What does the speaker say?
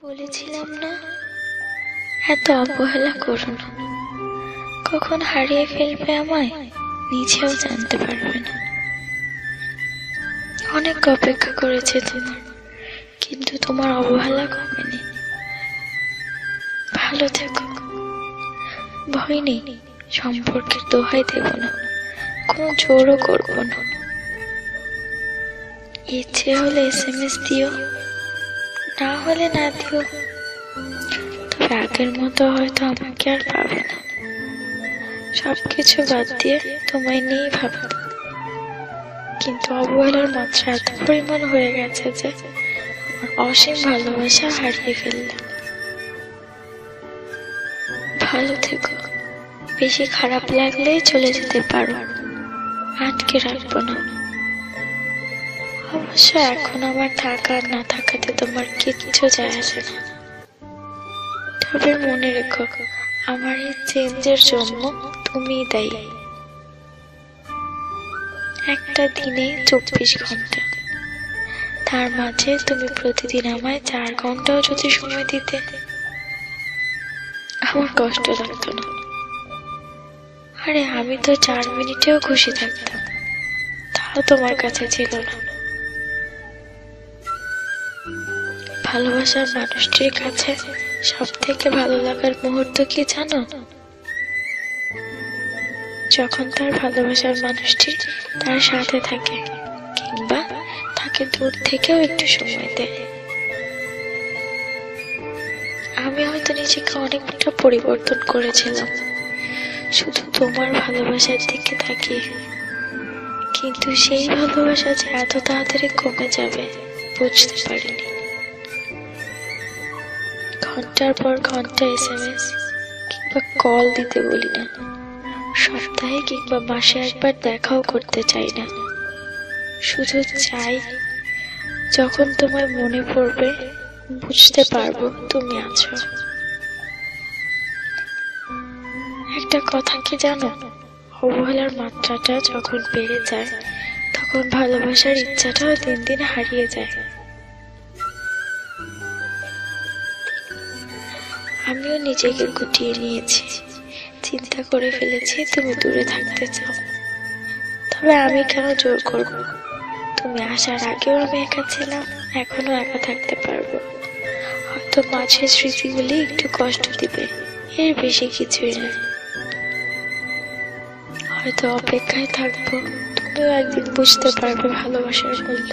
বলেছিলাম না, এত অবহেলা করো না। কখন হারিয়ে ফেলবে আমায় নিজেও জানতে পারবে না। অনেক অপেক্ষা করেছে তোমার, কিন্তু তোমার অবহেলা কমেনি। ভালো থেকো, ভয় নেই। সম্পর্কের দোহাই দেব না, কোনো জোরও করবো না। ইচ্ছে হলে SMS দিও, না হলে না দিও। তবে আগের মতো হয়তো আমাকে আর পাবে না। সবকিছু বাদ দিয়ে তোমায় নিয়েই ভাবো। কিন্তু অবহেলার মাত্রা এত পরিমাণ হয়ে গেছে যে আমার অসীম ভালোবাসা হারিয়ে ফেললাম। ভালো থেকো, বেশি খারাপ লাগলেই চলে যেতে পারো, আটকে রাখবো না। অবশ্য এখন আমার থাকা আর না থাকাতে তোমার কিচ্ছু যায় আসে না। তবে মনে রেখো, আমার এই চেঞ্জের জন্য তুমিই দায়ী। একটা দিনে 24 ঘন্টা, তার মাঝে তুমি প্রতিদিন আমায় 4 ঘন্টাও যদি সময় দিতে, আমার কষ্ট লাগতো না। আরে আমি তো 4 মিনিটেও খুশি থাকতাম, তাও তোমার কাছে ছিল না। ভালোবাসার মানুষটির কাছে সব থেকে ভালো লাগার মুহূর্ত কি জানো? যখন তার ভালোবাসার মানুষটি তার সাথে থাকে, কিংবা তাকে দূর থেকেও একটু সময় দেয়। আমি হয়তো নিজেকে অনেকটা পরিবর্তন করেছিলাম শুধু তোমার ভালোবাসার দিকে তাকিয়ে, কিন্তু সেই ভালোবাসা যে এত তাড়াতাড়ি কমে যাবে বুঝতে পারিনি। ঘন্টার পর ঘন্টা SMS কিংবা কল দিতে বলি না, সপ্তাহে কিংবা মাসে একবার দেখাও করতে চাই না। শুধু চাই যখন তোমায় মনে পড়বে বুঝতে পারবো তুমি আছো। একটা কথা কি জানো, অবহেলার মাত্রাটা যখন বেড়ে যায় তখন ভালোবাসার ইচ্ছাটাও দিন দিন হারিয়ে যায়। আমিও নিজেকে গুটিয়ে নিয়েছি, চিন্তা করে ফেলেছি তুমি দূরে থাকতে চাও। তবে আমি কেন জোর করব? তুমি আসার আগেও আমি একা ছিলাম, এখনো একা থাকতে পারবো। হয়তো মাঝে স্মৃতিগুলি একটু কষ্ট দিবে, এর বেশি কিছুই না। হয়তো অপেক্ষায় থাকবো, তুমিও একদিন বুঝতে পারবে ভালোবাসার মূল্য।